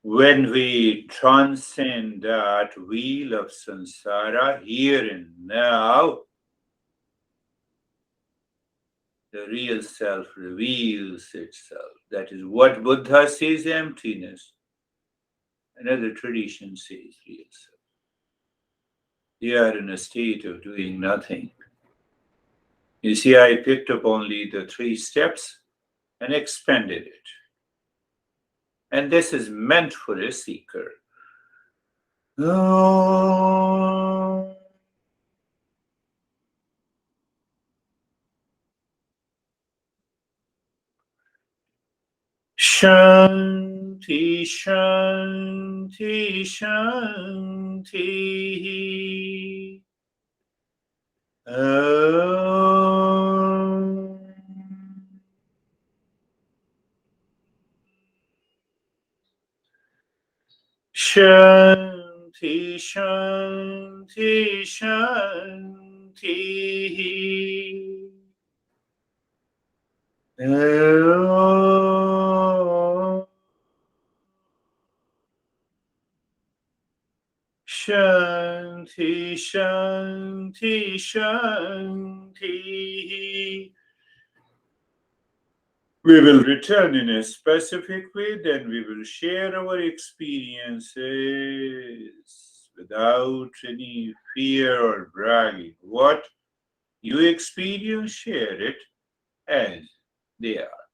When we transcend that wheel of samsara here and now, the real self reveals itself. That is what Buddha says emptiness. Another tradition says real self. They are in a state of doing nothing. You see, I picked up only the 3 steps and expanded it. And this is meant for a seeker. Oh. Shanti, Shanti, Shanti. Om. Shanti, Shanti, Shanti. Om. Shanti, Shanti, Shanti. We will return in a specific way, then we will share our experiences without any fear or bragging. What you experience, share it as they are.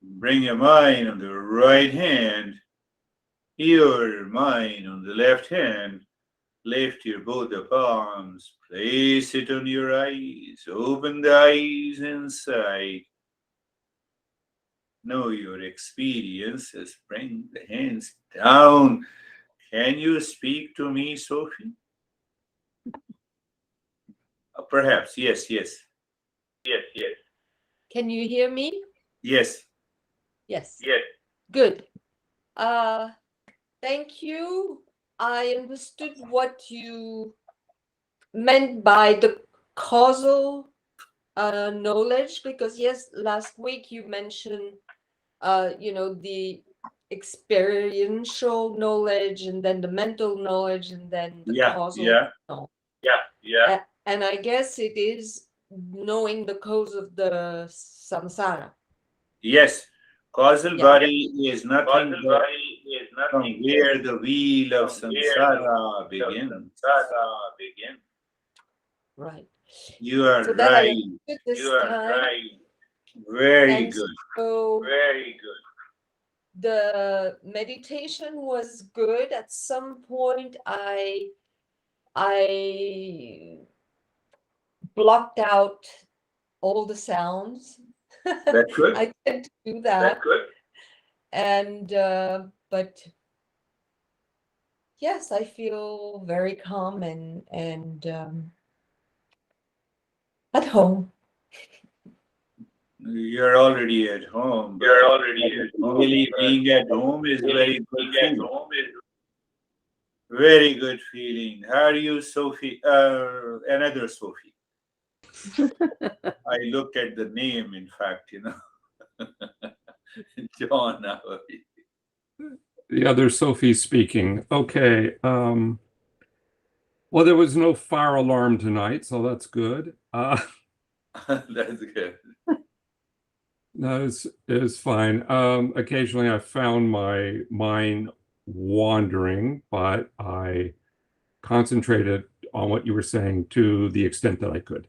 Bring your mind on the right hand, your mind on the left hand. Lift your both the palms, place it on your eyes, open the eyes inside. Know your experiences. Bring the hands down. Can you speak to me, Sophie? Perhaps. Yes, yes. Yes, yes. Can you hear me? Yes. Yes. Yes. Good. Thank you. I understood what you meant by the causal knowledge, because yes, last week you mentioned the experiential knowledge, and then the mental knowledge, and then the causal knowledge. Yeah. And I guess it is knowing the cause of the samsara. Yes. Causal body is nothing but from where the wheel of samsara begins. Right. You are so right. You are right. Very And good. so Very good. the meditation was good. At some point, I blocked out all the sounds. That's good. I tend to do that. That's good. And but yes, I feel very calm and at home. You're already at home. You're already at home. Really being at home is very good feeling. Very good feeling. How are you, Sophie? Another Sophie. I looked at the name, in fact, John. The other Sophie speaking. Okay. Well, there was no fire alarm tonight, so that's good. That's good. No, it's fine. Occasionally I found my mind wandering, but I concentrated on what you were saying to the extent that I could.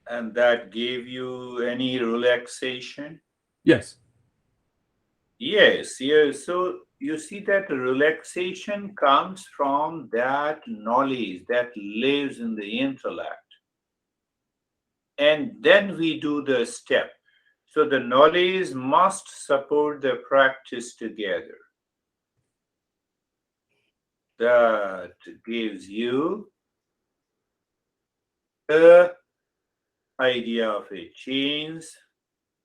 And that gave you any relaxation? Yes. Yes, yes. So you see that relaxation comes from that knowledge that lives in the intellect. And then we do the step. So the knowledge must support the practice together. That gives you the idea of a change.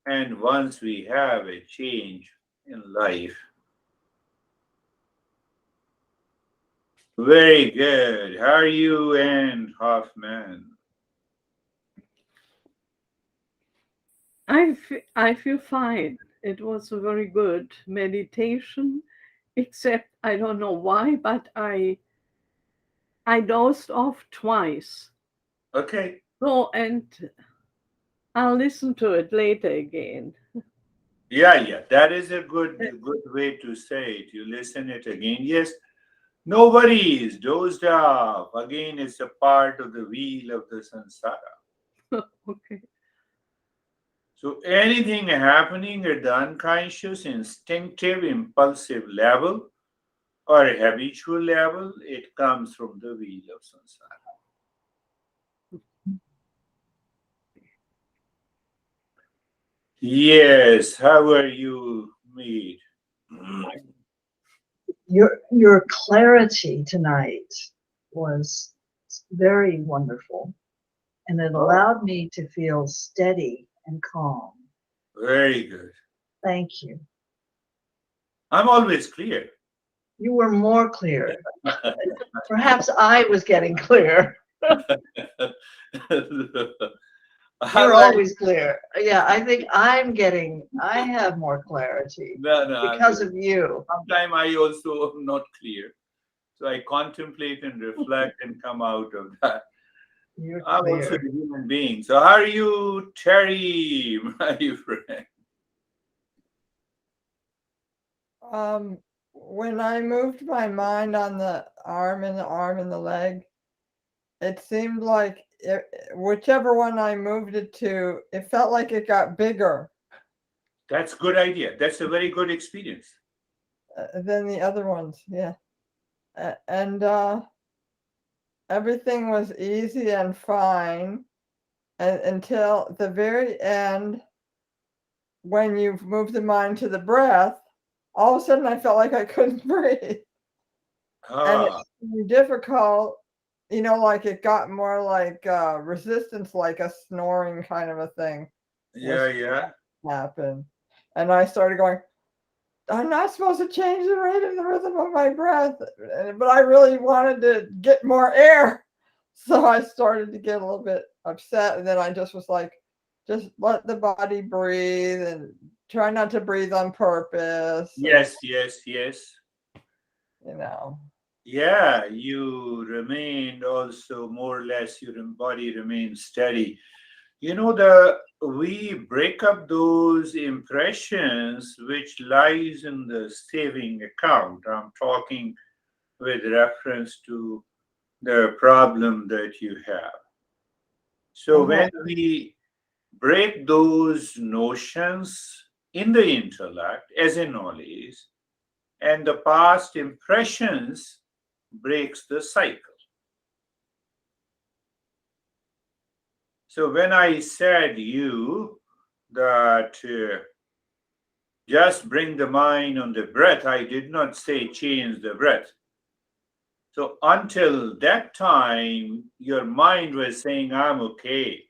And once we have a change in life, very good. How are you, Anne Hoffman? I feel fine. It was a very good meditation, except I don't know why, but I dozed off twice. Okay. So, and I'll listen to it later again. Yeah. That is a good way to say it. You listen it again. Yes. No worries. Dozed off. Again, it's a part of the wheel of the samsara. Okay. So anything happening at the unconscious, instinctive, impulsive level or habitual level, it comes from the wheel of samsara. Yes, how are you, Mead? Your clarity tonight was very wonderful, and it allowed me to feel steady and calm. Very good. Thank you. I'm always clear. You were more clear. Perhaps I was getting clear. You're always clear. Yeah, I think I have more clarity because of you. Sometimes I also am not clear. So I contemplate and reflect and come out of that. I'm also a human being. So how are you, Terry, my friend? When I moved my mind on the arm and the leg, it seemed like whichever one I moved it to, it felt like it got bigger. That's a good idea. That's a very good experience. Than the other ones, yeah. And everything was easy and fine until the very end, when you've moved the mind to the breath, all of a sudden I felt like I couldn't breathe. And it's difficult, like it got more like resistance, like a snoring kind of a thing. Yeah. Happened. And I started going, I'm not supposed to change the rate of the rhythm of my breath, but I really wanted to get more air. So I started to get a little bit upset. And then I just was like, just let the body breathe and try not to breathe on purpose. Yes. Yeah, you remained also more or less, your body remains steady. We break up those impressions which lies in the saving account. I'm talking with reference to the problem that you have. So when we break those notions in the intellect as a knowledge, and the past impressions breaks the cycle. So when I said you that just bring the mind on the breath, I did not say change the breath. So until that time, your mind was saying, I'm okay.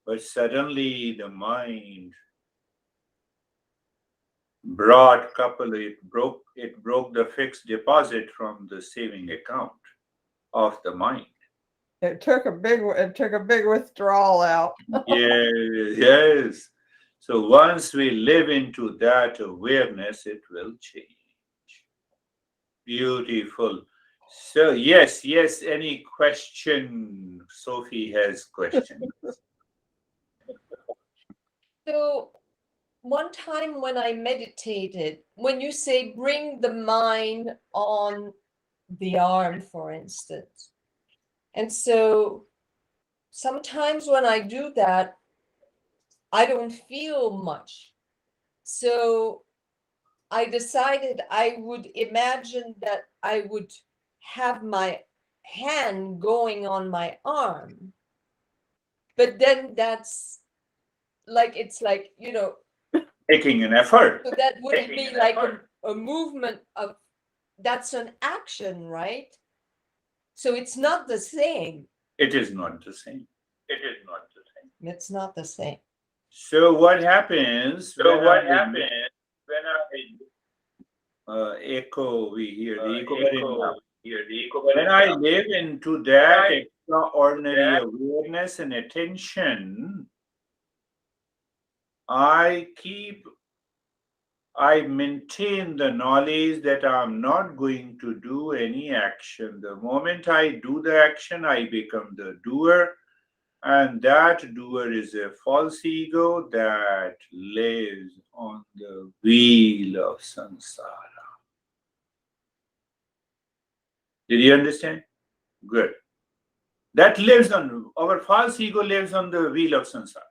But suddenly the mind broke the fixed deposit from the saving account of the mind. It took a big withdrawal out. Yes. So once we live into that awareness, it will change. Beautiful. So yes, any question? Sophie has questions. So one time when I meditated, when you say bring the mind on the arm, for instance, and so sometimes when I do that, I don't feel much. So I decided I would imagine that I would have my hand going on my arm. But then that's like, it's like, Making an effort. So that wouldn't be like a movement of, that's an action, right? So it's not the same. It is not the same. It's not the same. So what happens when I echo, we hear the echo. When I live into that extraordinary awareness and attention, I keep I maintain the knowledge that I'm not going to do any action. The moment I do the action, I become the doer. And that doer is a false ego that lives on the wheel of samsara. Did you understand? Good. That lives on, our false ego lives on the wheel of samsara.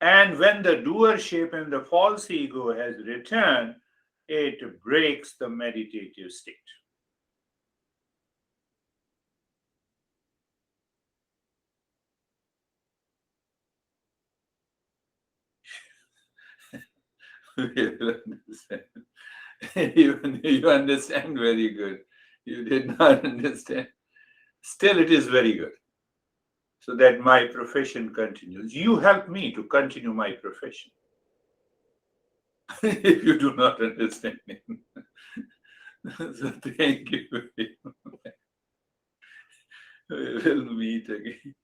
And when the doership and the false ego has returned, it breaks the meditative state. You understand. You understand very good. You did not understand. Still, it is very good. So that my profession continues. You help me to continue my profession. If you do not understand it. So thank you very much. We will meet again.